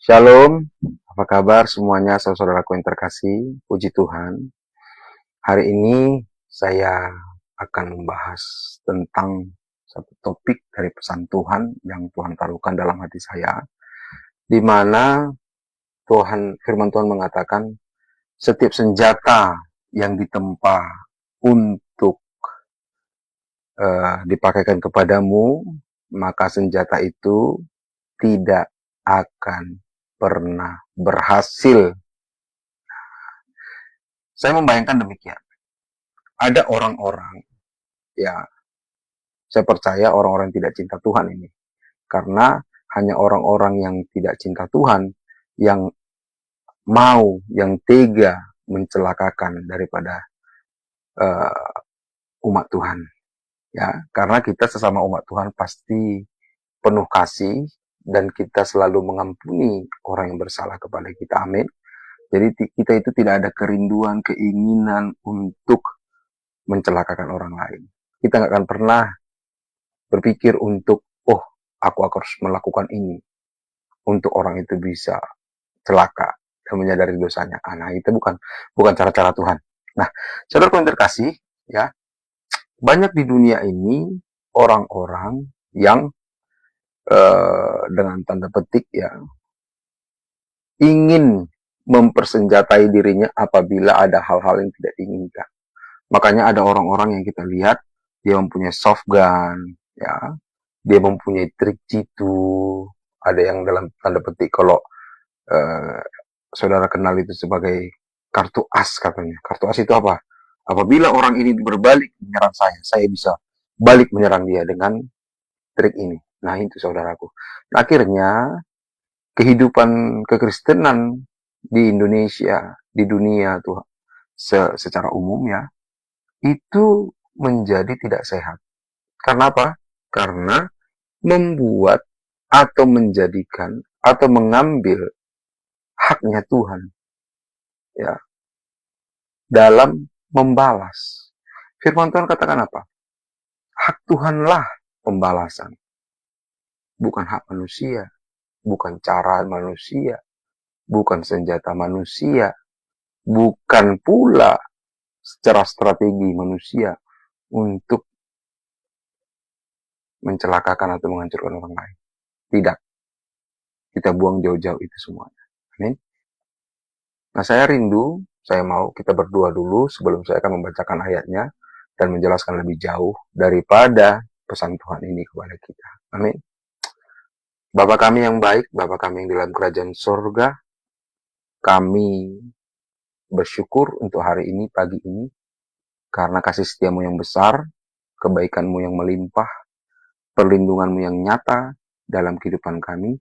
Shalom, apa kabar semuanya saudaraku yang terkasih, puji Tuhan. Hari ini saya akan membahas tentang satu topik dari pesan Tuhan yang Tuhan taruhkan dalam hati saya, di mana firman Tuhan mengatakan, setiap senjata yang ditempa untuk dipakaikan kepadamu, maka senjata itu tidak akan pernah berhasil. Saya membayangkan demikian. Ada orang-orang, ya saya percaya orang-orang yang tidak cinta Tuhan ini. Karena hanya orang-orang yang tidak cinta Tuhan, yang yang tega mencelakakan daripada umat Tuhan. Ya, karena kita sesama umat Tuhan pasti penuh kasih, dan kita selalu mengampuni orang yang bersalah kepada kita. Amin. Jadi kita itu tidak ada kerinduan, keinginan untuk mencelakakan orang lain. Kita nggak akan pernah berpikir untuk, aku harus melakukan ini untuk orang itu bisa celaka dan menyadari dosanya. Nah, itu bukan cara-cara Tuhan. Nah, saudara yang terkasih, ya, banyak di dunia ini orang-orang yang dengan tanda petik ya ingin mempersenjatai dirinya apabila ada hal-hal yang tidak diinginkan. Makanya ada orang-orang yang kita lihat dia mempunyai soft gun, ya, dia mempunyai trik jitu, ada yang dalam tanda petik kalau saudara kenal itu sebagai kartu as katanya. Kartu as itu apa? Apabila orang ini berbalik menyerang saya bisa balik menyerang dia dengan trik ini. Nah itu saudaraku. Nah, akhirnya kehidupan kekristenan di Indonesia, di dunia tuh secara umum ya, itu menjadi tidak sehat. Karena apa? Karena membuat atau menjadikan atau mengambil haknya Tuhan ya dalam membalas. Firman Tuhan katakan apa? Hak Tuhanlah pembalasan, bukan hak manusia, bukan cara manusia, bukan senjata manusia, bukan pula secara strategi manusia untuk mencelakakan atau menghancurkan orang lain. Tidak. Kita buang jauh-jauh itu semuanya. Amin. Nah, saya mau kita berdua dulu sebelum saya akan membacakan ayatnya dan menjelaskan lebih jauh daripada pesan Tuhan ini kepada kita. Amin. Bapa kami yang baik, Bapa kami yang di dalam kerajaan surga, kami bersyukur untuk hari ini, pagi ini, karena kasih setiamu yang besar, kebaikanmu yang melimpah, perlindunganmu yang nyata dalam kehidupan kami,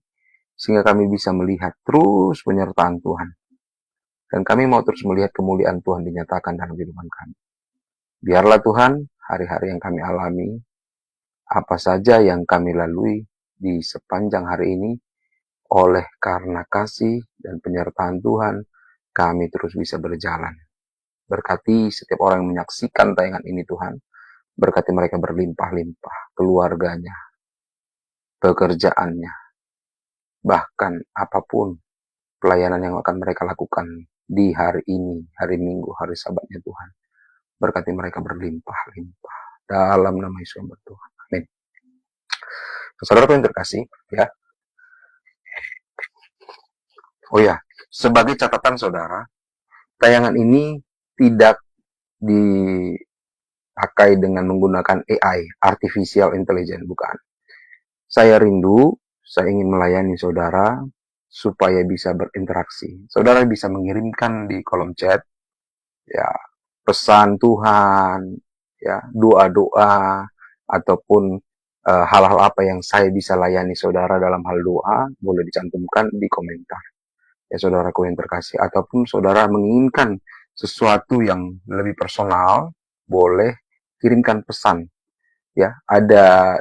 sehingga kami bisa melihat terus penyertaan Tuhan. Dan kami mau terus melihat kemuliaan Tuhan dinyatakan dalam kehidupan kami. Biarlah Tuhan, hari-hari yang kami alami, apa saja yang kami lalui di sepanjang hari ini, oleh karena kasih dan penyertaan Tuhan, kami terus bisa berjalan. Berkati setiap orang yang menyaksikan tayangan ini Tuhan, berkati mereka berlimpah-limpah, keluarganya, pekerjaannya, bahkan apapun pelayanan yang akan mereka lakukan di hari ini, hari Minggu, hari Sabatnya Tuhan. Berkati mereka berlimpah-limpah dalam nama Yesus Tuhan. Amin. Saudara yang terkasih, ya. Oh ya, sebagai catatan saudara, tayangan ini tidak dipakai dengan menggunakan AI, Artificial Intelligence, bukan. Saya ingin melayani saudara supaya bisa berinteraksi. Saudara bisa mengirimkan di kolom chat, ya, pesan Tuhan, ya, doa-doa, ataupun hal-hal apa yang saya bisa layani saudara dalam hal doa, boleh dicantumkan di komentar. Ya saudaraku yang terkasih, ataupun saudara menginginkan sesuatu yang lebih personal, boleh kirimkan pesan. Ya, ada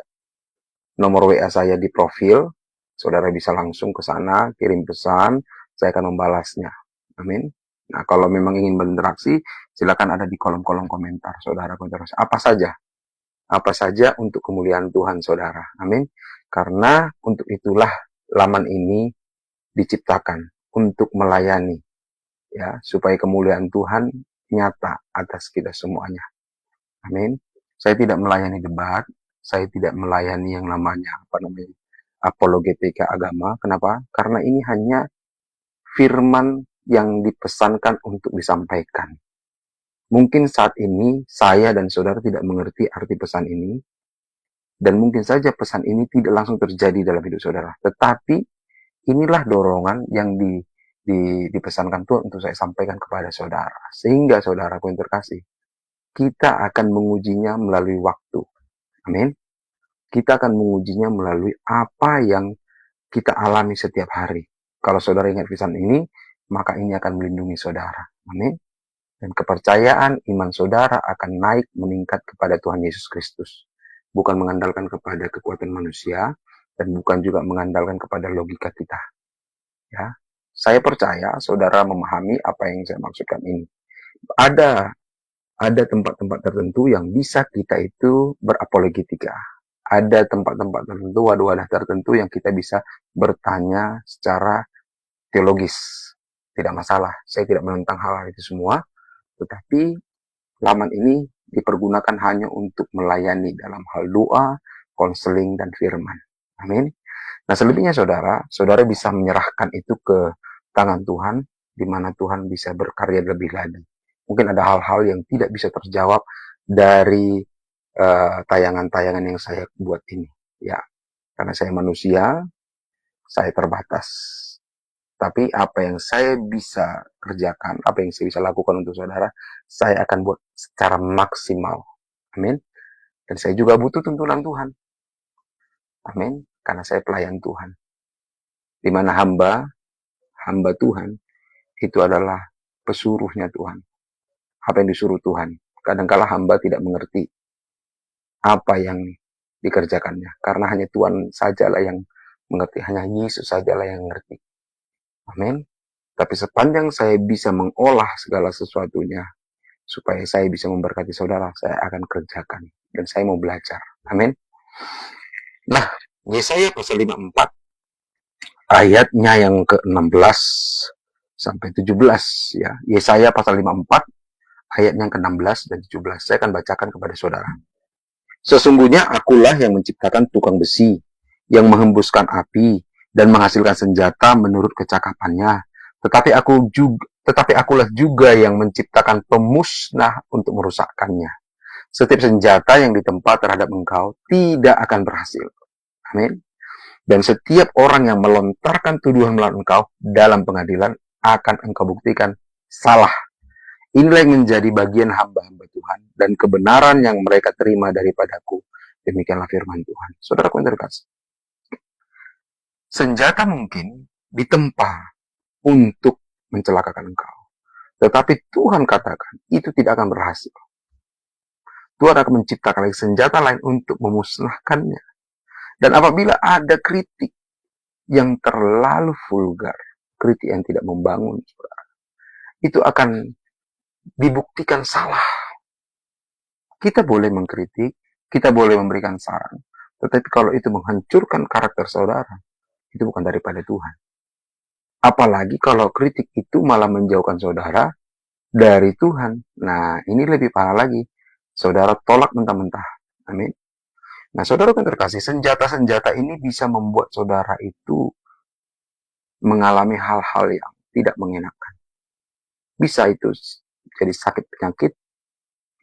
nomor WA saya di profil, saudara bisa langsung ke sana, kirim pesan, saya akan membalasnya. Amin. Nah, kalau memang ingin berinteraksi, silakan ada di kolom-kolom komentar, saudara. Apa saja untuk kemuliaan Tuhan, saudara. Amin. Karena untuk itulah laman ini diciptakan untuk melayani, ya, supaya kemuliaan Tuhan nyata atas kita semuanya. Amin. Saya tidak melayani debat, saya tidak melayani yang namanya apologetika agama. Kenapa? Karena ini hanya firman yang dipesankan untuk disampaikan. Mungkin saat ini saya dan saudara tidak mengerti arti pesan ini, dan mungkin saja pesan ini tidak langsung terjadi dalam hidup saudara. Tetapi inilah dorongan yang dipesankan Tuhan untuk saya sampaikan kepada saudara. Sehingga saudaraku yang terkasih, kita akan mengujinya melalui waktu. Amin. Kita akan mengujinya melalui apa yang kita alami setiap hari. Kalau saudara ingat pesan ini, maka ini akan melindungi saudara. Amin. Dan kepercayaan iman saudara akan naik meningkat kepada Tuhan Yesus Kristus. Bukan mengandalkan kepada kekuatan manusia, dan bukan juga mengandalkan kepada logika kita. Ya, saya percaya saudara memahami apa yang saya maksudkan ini. Ada tempat-tempat tertentu yang bisa kita itu berapologetika. Ada tempat-tempat tertentu, wadah-wadah tertentu yang kita bisa bertanya secara teologis. Tidak masalah, saya tidak menentang hal-hal itu semua. Tetapi laman ini dipergunakan hanya untuk melayani dalam hal doa, konseling, dan firman. Amin. Nah, selebihnya saudara bisa menyerahkan itu ke tangan Tuhan, di mana Tuhan bisa berkarya lebih lagi. Mungkin ada hal-hal yang tidak bisa terjawab dari tayangan-tayangan yang saya buat ini. Ya, karena saya manusia, saya terbatas. Tapi apa yang saya bisa kerjakan, apa yang saya bisa lakukan untuk saudara, saya akan buat secara maksimal. Amin. Dan saya juga butuh tuntunan Tuhan. Amin. Karena saya pelayan Tuhan. Di mana hamba Tuhan, itu adalah pesuruhnya Tuhan. Apa yang disuruh Tuhan. Kadangkala hamba tidak mengerti apa yang dikerjakannya. Karena hanya Tuhan sajalah yang mengerti. Hanya Yesus sajalah yang mengerti. Amin. Tapi sepanjang saya bisa mengolah segala sesuatunya, supaya saya bisa memberkati saudara, saya akan kerjakan. Dan saya mau belajar. Amin. Nah, Yesaya pasal 54, ayatnya yang ke-16 sampai 17. Ya. Yesaya pasal 54, ayatnya yang ke-16 dan 17. Saya akan bacakan kepada saudara. Sesungguhnya akulah yang menciptakan tukang besi, yang menghembuskan api, dan menghasilkan senjata menurut kecakapannya. Tetapi akulah juga yang menciptakan pemusnah untuk merusakkannya. Setiap senjata yang ditempa terhadap engkau tidak akan berhasil. Amin. Dan setiap orang yang melontarkan tuduhan melawan engkau dalam pengadilan akan engkau buktikan salah. Inilah yang menjadi bagian hamba-hamba Tuhan dan kebenaran yang mereka terima daripadaku. Demikianlah firman Tuhan. Saudaraku yang terkasih, senjata mungkin ditempa untuk mencelakakan engkau. Tetapi Tuhan katakan, itu tidak akan berhasil. Tuhan akan menciptakan lagi senjata lain untuk memusnahkannya. Dan apabila ada kritik yang terlalu vulgar, kritik yang tidak membangun, itu akan dibuktikan salah. Kita boleh mengkritik, kita boleh memberikan saran. Tetapi kalau itu menghancurkan karakter saudara, itu bukan daripada Tuhan. Apalagi kalau kritik itu malah menjauhkan saudara dari Tuhan. Nah, ini lebih parah lagi. Saudara tolak mentah-mentah. Amin. Nah, saudara yang terkasih, senjata-senjata ini bisa membuat saudara itu mengalami hal-hal yang tidak mengenakan. Bisa itu jadi sakit penyakit,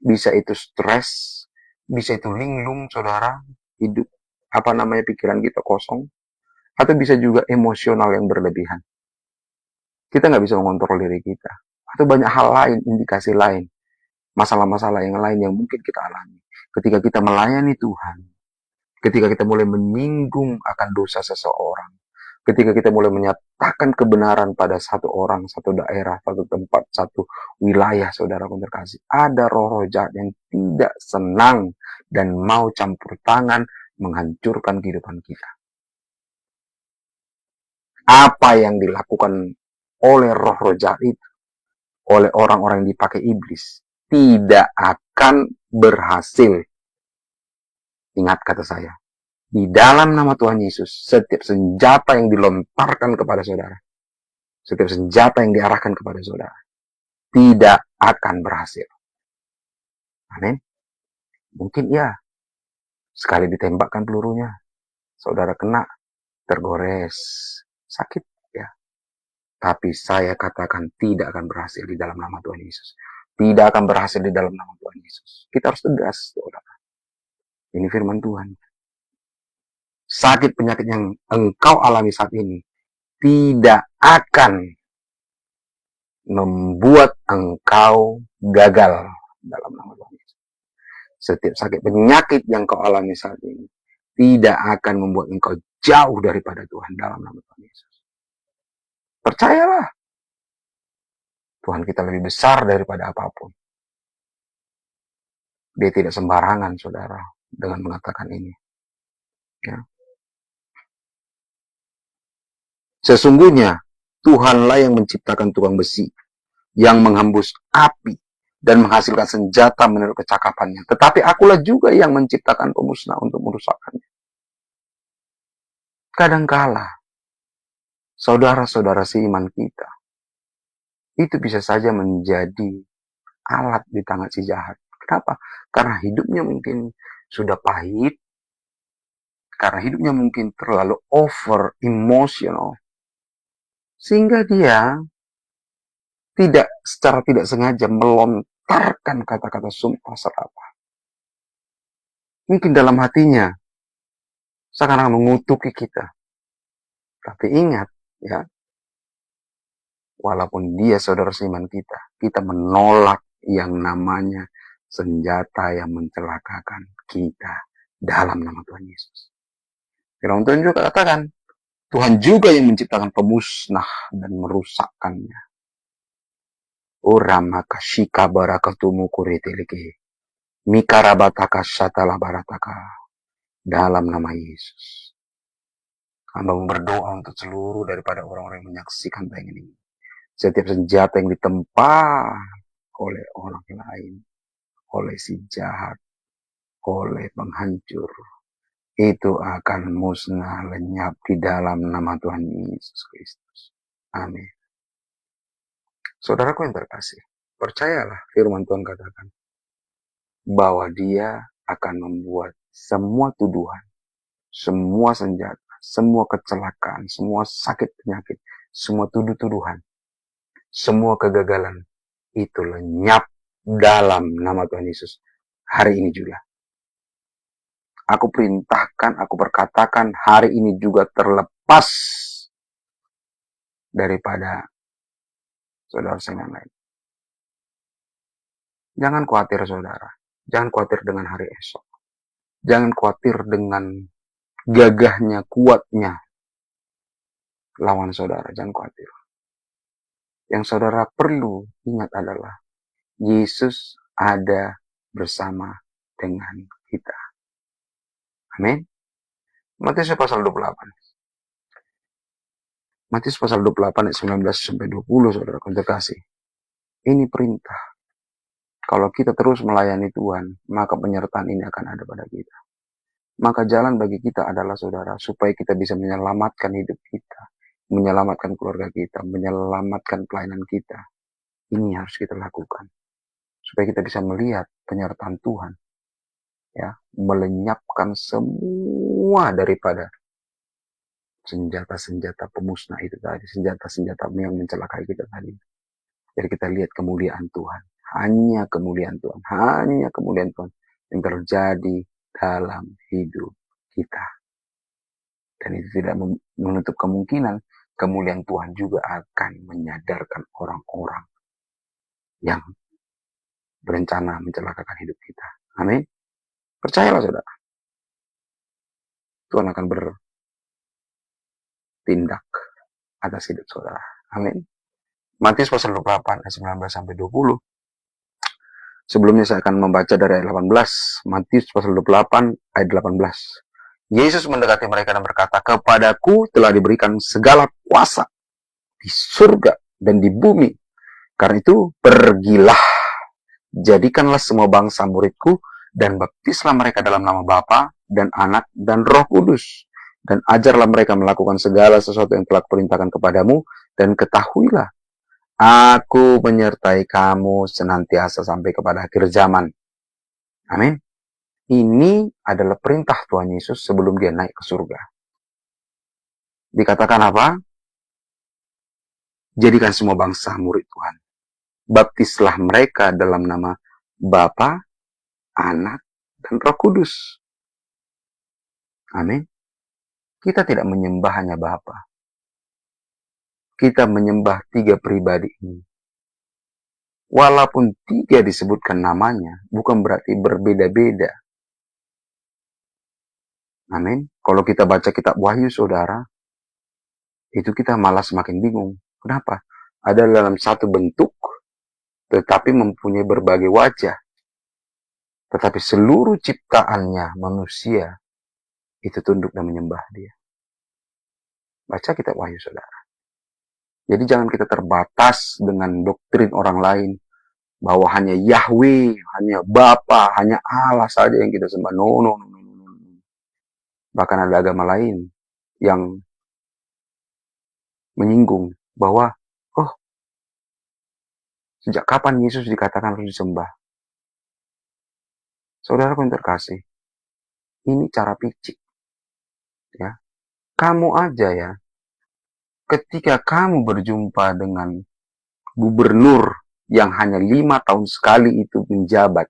bisa itu stres, bisa itu linglung saudara, hidup, pikiran kita kosong, atau bisa juga emosional yang berlebihan. Kita nggak bisa mengontrol diri kita. Atau banyak hal lain, indikasi lain, masalah-masalah yang lain yang mungkin kita alami. Ketika kita melayani Tuhan, ketika kita mulai menyinggung akan dosa seseorang, ketika kita mulai menyatakan kebenaran pada satu orang, satu daerah, satu tempat, satu wilayah, saudara yang terkasih, ada roh-roh jahat yang tidak senang dan mau campur tangan menghancurkan kehidupan kita. Apa yang dilakukan oleh roh-roh jahat itu, oleh orang-orang yang dipakai iblis, tidak akan berhasil. Ingat kata saya, Di dalam nama Tuhan Yesus, setiap senjata yang dilontarkan kepada saudara, setiap senjata yang diarahkan kepada saudara, tidak akan berhasil. Amin. Mungkin ya, sekali ditembakkan pelurunya, saudara kena, tergores, sakit ya. Tapi saya katakan tidak akan berhasil di dalam nama Tuhan Yesus. Tidak akan berhasil di dalam nama Tuhan Yesus. Kita harus tegas, saudara. Ini firman Tuhan. Sakit penyakit yang engkau alami saat ini tidak akan membuat engkau gagal dalam nama Tuhan Yesus. Setiap sakit penyakit yang kau alami saat ini tidak akan membuat engkau jauh daripada Tuhan dalam nama Tuhan Yesus. Percayalah, Tuhan kita lebih besar daripada apapun. Dia tidak sembarangan, saudara, dengan mengatakan ini. Ya. Sesungguhnya, Tuhanlah yang menciptakan tukang besi, yang menghembus api, dan menghasilkan senjata menurut kecakapannya. Tetapi akulah juga yang menciptakan pemusnah untuk merusakkannya. Kadangkala, saudara-saudara seiman kita, itu bisa saja menjadi alat di tangan si jahat. Kenapa? Karena hidupnya mungkin sudah pahit, karena hidupnya mungkin terlalu over emotional, sehingga dia secara tidak sengaja melontarkan kata-kata sumpah serapah. Mungkin dalam hatinya seakan-akan mengutuki kita. Tapi ingat ya, walaupun dia saudara seiman kita menolak yang namanya senjata yang mencelakakan kita dalam nama Tuhan Yesus. Firman Tuhan juga katakan, Tuhan juga yang menciptakan pemusnah dan merusakkannya. Uramaka shika barakatumu kureteleke. Mikarabataka syatala barataka. Dalam nama Yesus. Hamba berdoa untuk seluruh daripada orang-orang yang menyaksikan tayangan ini. Setiap senjata yang ditempa oleh orang lain, oleh si jahat, oleh penghancur, itu akan musnah lenyap di dalam nama Tuhan Yesus Kristus. Amin. Saudaraku yang terkasih, percayalah firman Tuhan katakan bahwa dia akan membuat semua tuduhan, semua senjata, semua kecelakaan, semua sakit penyakit, semua tuduh-tuduhan, semua kegagalan itu lenyap dalam nama Tuhan Yesus hari ini juga. Aku perintahkan, aku berkatakan hari ini juga terlepas daripada saudara-saudara lain. Jangan khawatir saudara. Jangan khawatir dengan hari esok. Jangan khawatir dengan gagahnya, kuatnya lawan saudara. Jangan khawatir. Yang saudara perlu ingat adalah Yesus ada bersama dengan kita. Amin. Matius pasal 28. Matius pasal 28 ayat 19-20, saudara terkasih. Ini perintah. Kalau kita terus melayani Tuhan, maka penyertaan ini akan ada pada kita. Maka jalan bagi kita adalah, saudara, supaya kita bisa menyelamatkan hidup kita, menyelamatkan keluarga kita, menyelamatkan pelayanan kita. Ini harus kita lakukan. Supaya kita bisa melihat penyertaan Tuhan. Ya, melenyapkan semua daripada senjata-senjata pemusnah itu tadi, senjata-senjata yang mencelakai kita tadi. Jadi kita lihat kemuliaan Tuhan, hanya kemuliaan Tuhan, hanya kemuliaan Tuhan yang terjadi dalam hidup kita. Dan itu tidak menutup kemungkinan kemuliaan Tuhan juga akan menyadarkan orang-orang yang berencana mencelakakan hidup kita. Amin. Percayalah saudara, Tuhan akan bertindak atas hidup saudara. Amin. Matius pasal 28 ayat 19-20. Sebelumnya saya akan membaca dari ayat 18. Matius pasal 28 ayat 18. Yesus mendekati mereka dan berkata, "Kepadaku telah diberikan segala kuasa di surga dan di bumi. Karena itu pergilah, jadikanlah semua bangsa muridku dan baptislah mereka dalam nama Bapa dan Anak dan Roh Kudus. Dan ajarlah mereka melakukan segala sesuatu yang telah kuperintahkan kepadamu, dan ketahuilah, Aku menyertai kamu senantiasa sampai kepada akhir zaman. Amin. Ini adalah perintah Tuhan Yesus sebelum dia naik ke surga. Dikatakan apa? Jadikan semua bangsa murid Tuhan. Baptislah mereka dalam nama Bapa, Anak, dan Roh Kudus. Amin. Kita tidak menyembah hanya Bapa. Kita menyembah 3 pribadi ini. Walaupun 3 disebutkan namanya, bukan berarti berbeda-beda. Amin. Kalau kita baca kitab Wahyu, saudara, itu kita malah semakin bingung. Kenapa? Ada dalam satu bentuk, tetapi mempunyai berbagai wajah. Tetapi seluruh ciptaannya manusia, itu tunduk dan menyembah dia. Baca kitab Wahyu, saudara. Jadi jangan kita terbatas dengan doktrin orang lain, bahwa hanya Yahweh, hanya Bapa, hanya Allah saja yang kita sembah. No. Bahkan ada agama lain yang menyinggung bahwa, sejak kapan Yesus dikatakan harus disembah? Saudara yang terkasih, ini cara picik. Ya. Kamu aja ya, ketika kamu berjumpa dengan gubernur yang hanya 5 tahun sekali itu menjabat,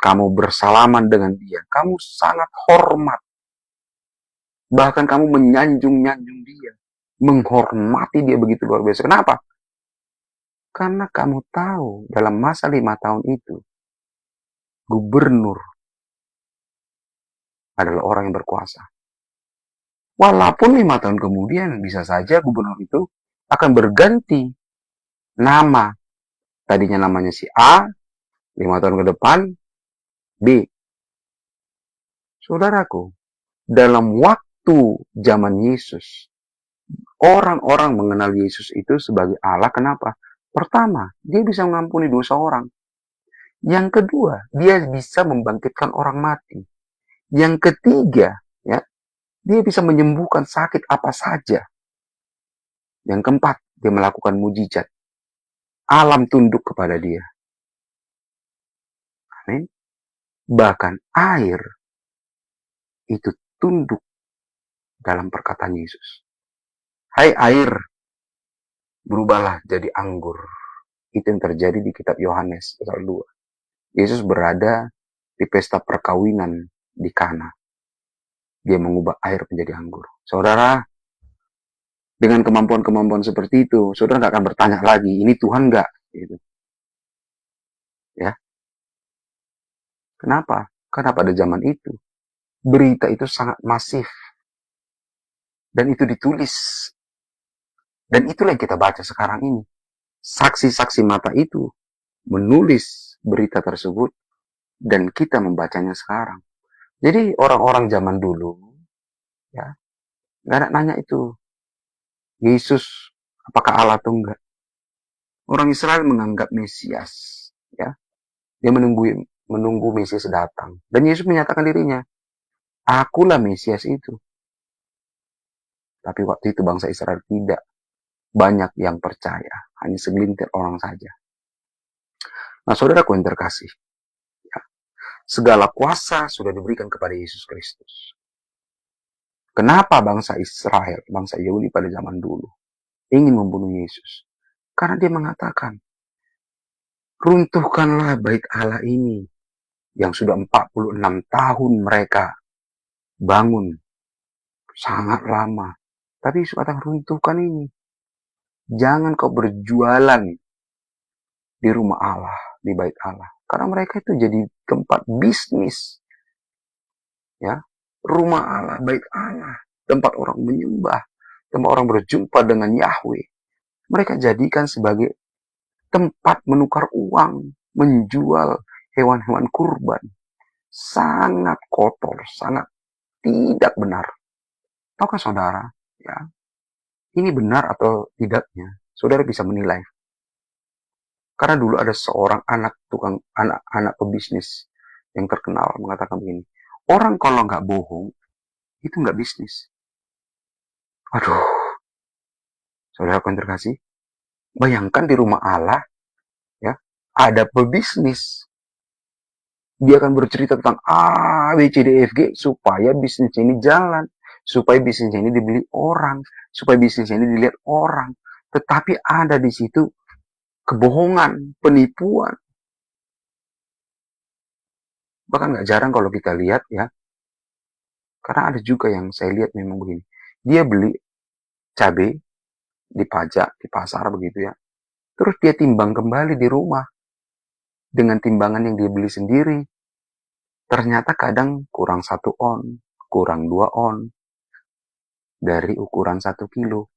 kamu bersalaman dengan dia, kamu sangat hormat. Bahkan kamu menyanjung-nyanjung dia, menghormati dia begitu luar biasa. Kenapa? Karena kamu tahu dalam masa 5 tahun itu, gubernur adalah orang yang berkuasa. Walaupun 5 tahun kemudian bisa saja gubernur itu akan berganti nama. Tadinya namanya si A, 5 tahun ke depan B. Saudaraku, dalam waktu zaman Yesus, orang-orang mengenal Yesus itu sebagai Allah. Kenapa? Pertama, dia bisa mengampuni dosa orang. Yang kedua, dia bisa membangkitkan orang mati. Yang ketiga, ya, dia bisa menyembuhkan sakit apa saja. Yang keempat, dia melakukan mujizat. Alam tunduk kepada dia. Amin. Bahkan air itu tunduk dalam perkataan Yesus. Hai air, berubahlah jadi anggur. Itu yang terjadi di kitab Yohanes pasal 2. Yesus berada di pesta perkawinan di Kana. Dia mengubah air menjadi anggur. Saudara, dengan kemampuan-kemampuan seperti itu, saudara nggak akan bertanya lagi, ini Tuhan nggak? Gitu. Ya. Kenapa? Karena pada zaman itu, berita itu sangat masif. Dan itu ditulis. Dan itulah yang kita baca sekarang ini. Saksi-saksi mata itu menulis berita tersebut dan kita membacanya sekarang. Jadi orang-orang zaman dulu, ya, nggak ada nanya itu, Yesus apakah Allah atau enggak. Orang Israel menganggap Mesias, ya, dia menunggu Mesias datang. Dan Yesus menyatakan dirinya, akulah Mesias itu. Tapi waktu itu bangsa Israel tidak banyak yang percaya, hanya segelintir orang saja. Nah, saudaraku yang terkasih, ya, segala kuasa sudah diberikan kepada Yesus Kristus. Kenapa bangsa Israel, bangsa Yahudi pada zaman dulu ingin membunuh Yesus? Karena dia mengatakan, runtuhkanlah bait Allah ini yang sudah 46 tahun mereka bangun. Sangat lama. Tapi Yesus katakan, runtuhkan ini. Jangan kau berjualan di rumah Allah, di bait Allah. Karena mereka itu jadi tempat bisnis. Ya, rumah Allah, bait Allah, tempat orang menyembah, tempat orang berjumpa dengan Yahweh. Mereka jadikan sebagai tempat menukar uang, menjual hewan-hewan kurban. Sangat kotor, sangat tidak benar. Tahukah saudara, ya, ini benar atau tidaknya, saudara bisa menilai. Karena dulu ada seorang anak pebisnis yang terkenal mengatakan begini, Orang kalau nggak bohong, itu nggak bisnis. Aduh, saudara yang terkasih, bayangkan di rumah Allah, ya, ada pebisnis. Dia akan bercerita tentang A, B, C, D, F, G supaya bisnisnya ini jalan, supaya bisnisnya ini dibeli orang, supaya bisnisnya ini dilihat orang. Tetapi ada di situ kebohongan, penipuan. Bahkan nggak jarang kalau kita lihat ya, karena ada juga yang saya lihat memang begini. Dia beli cabai, dipajak, di pasar begitu ya. Terus dia timbang kembali di rumah dengan timbangan yang dia beli sendiri. Ternyata kadang kurang 1 on, kurang 2 on dari ukuran 1 kilo.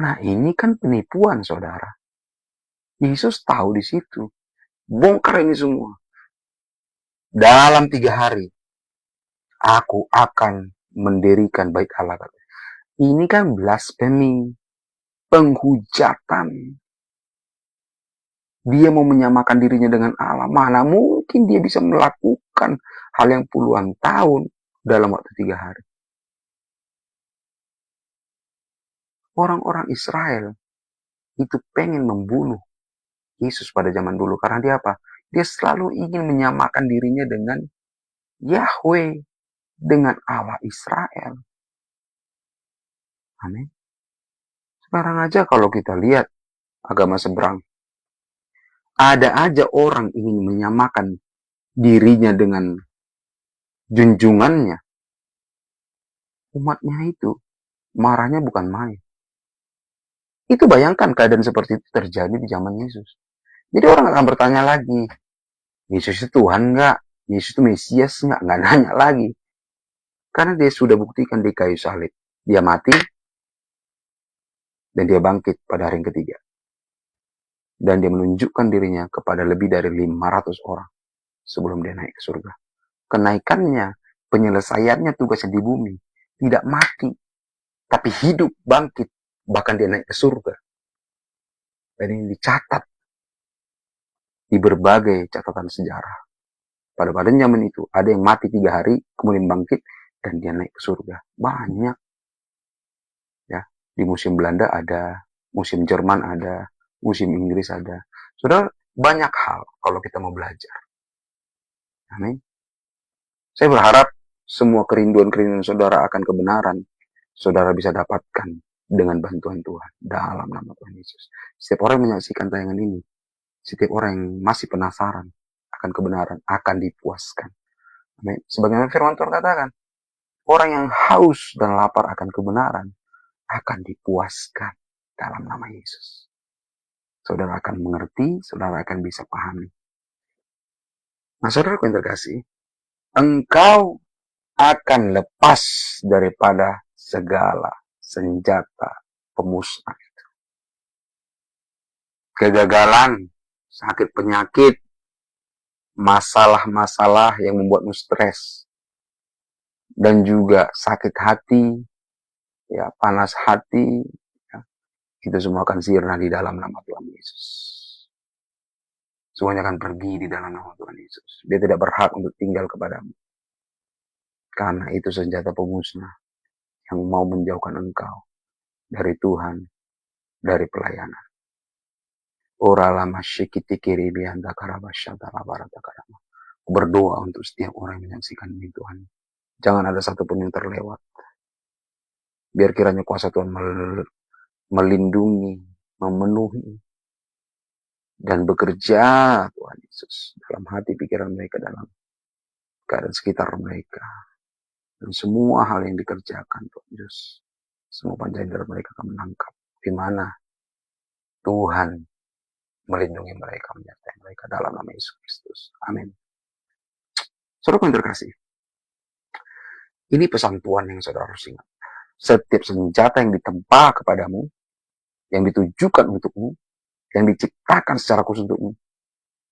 Nah ini kan penipuan saudara. Yesus tahu di situ. Bongkar ini semua. Dalam 3 hari, aku akan mendirikan bait Allah. Ini kan blasphemy, penghujatan. Dia mau menyamakan dirinya dengan Allah. Mana mungkin dia bisa melakukan hal yang puluhan tahun dalam waktu 3 hari. Orang-orang Israel itu pengen membunuh Yesus pada zaman dulu. Karena dia apa? Dia selalu ingin menyamakan dirinya dengan Yahweh, dengan Allah Israel. Amin. Sekarang aja kalau kita lihat agama seberang, ada aja orang ingin menyamakan dirinya dengan junjungannya. Umatnya itu marahnya bukan main. Itu bayangkan keadaan seperti itu terjadi di zaman Yesus. Jadi orang akan bertanya lagi, Yesus itu Tuhan nggak? Yesus itu Mesias nggak? Nggak nanya lagi. Karena dia sudah buktikan di kayu salib. Dia mati, dan dia bangkit pada hari yang ketiga. Dan dia menunjukkan dirinya kepada lebih dari 500 orang sebelum dia naik ke surga. Kenaikannya, penyelesaiannya tugasnya di bumi, tidak mati, tapi hidup, bangkit, bahkan dia naik ke surga. Dan ini dicatat di berbagai catatan sejarah. Pada zaman itu, ada yang mati 3 hari, kemudian bangkit, dan dia naik ke surga. Banyak. Ya, di musim Belanda ada, musim Jerman ada, musim Inggris ada. Saudara, banyak hal kalau kita mau belajar. Amin. Saya berharap semua kerinduan-kerinduan saudara akan kebenaran, saudara bisa dapatkan dengan bantuan Tuhan dalam nama Tuhan Yesus. Setiap orang yang menyaksikan tayangan ini, setiap orang yang masih penasaran akan kebenaran akan dipuaskan. Amin. Sebagaimana firman Tuhan katakan, orang yang haus dan lapar akan kebenaran akan dipuaskan dalam nama Yesus. Saudara akan mengerti, saudara akan bisa pahami. Nah, saudara yang terkasih, engkau akan lepas daripada segala senjata pemusnah itu. Kegagalan, sakit penyakit, masalah-masalah yang membuatmu stres, dan juga sakit hati, ya panas hati, ya, itu semua akan sirna di dalam nama Tuhan Yesus. Semuanya akan pergi di dalam nama Tuhan Yesus. Dia tidak berhak untuk tinggal kepadamu. Karena itu senjata pemusnah yang mau menjauhkan engkau dari Tuhan, dari pelayanan. Berdoa untuk setiap orang yang menyaksikan ini Tuhan. Jangan ada satupun yang terlewat. Biar kiranya kuasa Tuhan melindungi, memenuhi, dan bekerja Tuhan Yesus dalam hati pikiran mereka, dalam keadaan sekitar mereka. Dan semua hal yang dikerjakan Tuhan Yesus, semua panjang dari mereka akan menangkap di mana Tuhan melindungi mereka, menyertai mereka dalam nama Yesus Kristus. Amin. Saudara yang terkasih, ini pesan Tuhan yang saudara harus ingat. Setiap senjata yang ditempa kepadamu, yang ditujukan untukmu, yang diciptakan secara khusus untukmu,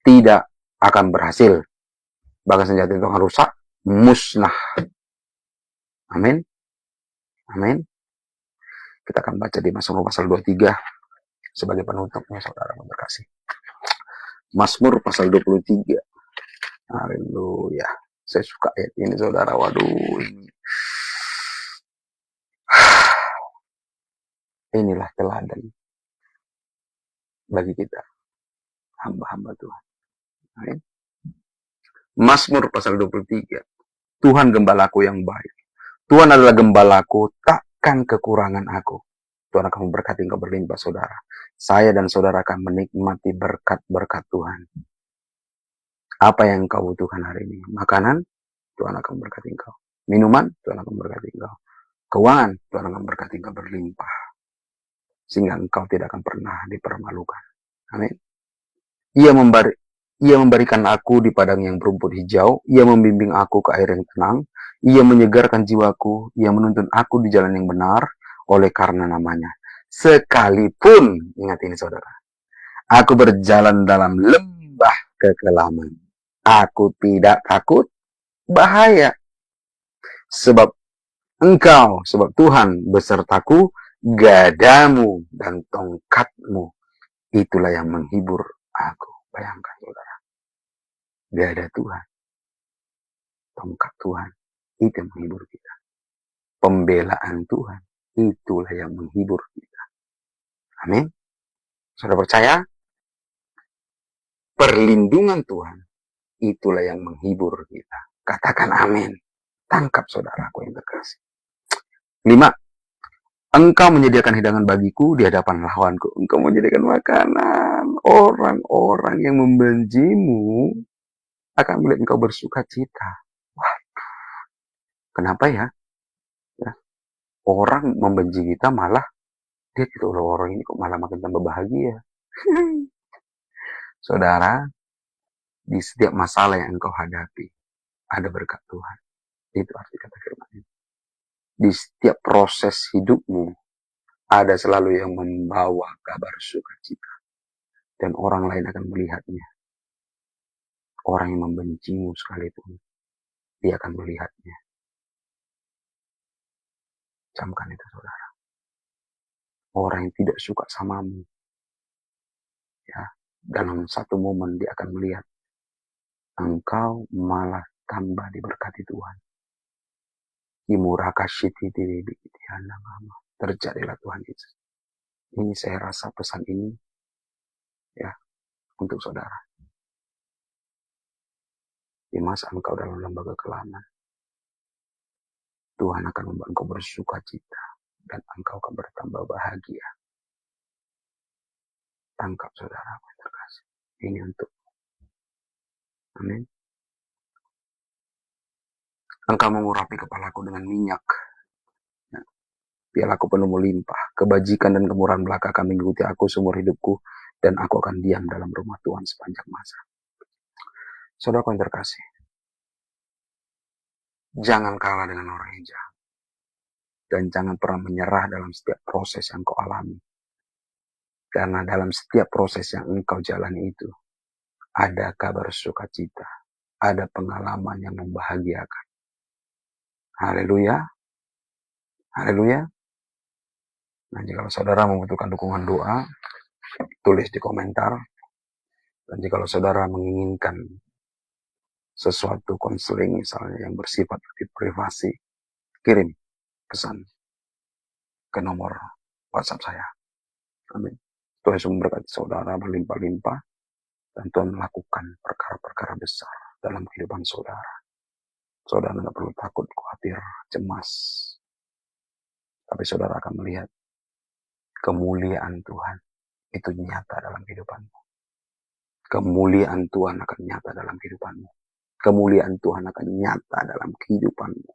tidak akan berhasil. Bahkan senjata itu akan rusak, musnah. Amin. Amin. Kita akan baca di Mazmur pasal 23 sebagai penutupnya, saudara yang terkasih. Mazmur pasal 23. Haleluya. Saya suka ayat ini, saudara. Waduh, inilah teladan bagi kita, hamba-hamba Tuhan. Amin. Mazmur pasal 23. Tuhan gembalaku yang baik. Tuhan adalah gembalaku, takkan kekurangan aku. Tuhan akan memberkati engkau berlimpah, saudara. Saya dan saudara akan menikmati berkat-berkat Tuhan. Apa yang engkau butuhkan hari ini? Makanan, Tuhan akan memberkati engkau. Minuman, Tuhan akan memberkati engkau. Keuangan, Tuhan akan memberkati engkau berlimpah. Sehingga engkau tidak akan pernah dipermalukan. Amin. Ia memberikan aku di padang yang berumput hijau. Ia membimbing aku ke air yang tenang. Ia menyegarkan jiwaku. Ia menuntun aku di jalan yang benar oleh karena namanya. Sekalipun, ingat ini saudara, aku berjalan dalam lembah kekelaman, aku tidak takut bahaya. Sebab Tuhan besertaku, gadamu dan tongkatmu, itulah yang menghibur aku. Bayangkan saudara, gada Tuhan, tongkat Tuhan, itu yang menghibur kita. Pembelaan Tuhan, itulah yang menghibur kita. Amin. Saudara percaya? Perlindungan Tuhan, itulah yang menghibur kita. Katakan amin. Tangkap saudaraku yang terkasih. 5. Engkau menyediakan hidangan bagiku di hadapan lawanku. Engkau menyediakan makanan. Orang-orang yang membencimu akan melihat engkau bersuka cita. Wah, kenapa ya? Orang membenci kita malah, dia gitu, orang ini kok malah makin tambah bahagia. Saudara, di setiap masalah yang engkau hadapi, ada berkat Tuhan. Itu arti kata firman ini. Di setiap proses hidupmu, ada selalu yang membawa kabar sukacita. Dan orang lain akan melihatnya. Orang yang membencimu sekalipun, dia akan melihatnya. Camkan itu saudara. Orang yang tidak suka samamu, ya, dalam satu momen dia akan melihat engkau malah tambah diberkati Tuhan. Terjadilah Tuhan Yesus. Ini saya rasa pesan ini ya untuk saudara. Di masa engkau dalam lembaga kekelaman, Tuhan akan membuat engkau bersuka cita dan engkau akan bertambah bahagia. Tangkap saudara yang terkasih. Ini untuk. Amin. Engkau mengurapi kepalaku dengan minyak. Ya. Pialaku penuh melimpah. Kebajikan dan kemurahan belaka akan mengikuti aku seumur hidupku. Dan aku akan diam dalam rumah Tuhan sepanjang masa. Saudara yang terkasih. Jangan kalah dengan orang yang jahat. Dan jangan pernah menyerah dalam setiap proses yang kau alami. Karena dalam setiap proses yang engkau jalani itu, ada kabar sukacita. Ada pengalaman yang membahagiakan. Haleluya. Haleluya. Nah, jika saudara membutuhkan dukungan doa, tulis di komentar. Dan jika saudara menginginkan sesuatu konseling misalnya yang bersifat lebih privasi, kirim pesan ke nomor WhatsApp saya. Amin. Tuhan Yesus memberkati saudara berlimpah-limpah dan Tuhan melakukan perkara-perkara besar dalam kehidupan saudara. Saudara tidak perlu takut, khawatir, cemas. Tapi saudara akan melihat kemuliaan Tuhan itu nyata dalam kehidupanmu. Kemuliaan Tuhan akan nyata dalam kehidupanmu. Kemuliaan Tuhan akan nyata dalam kehidupanmu.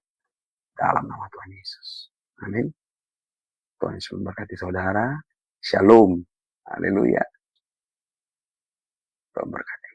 Dalam nama Tuhan Yesus. Amin. Tuhan Yesus memberkati saudara. Shalom. Haleluya. Tuhan berkati.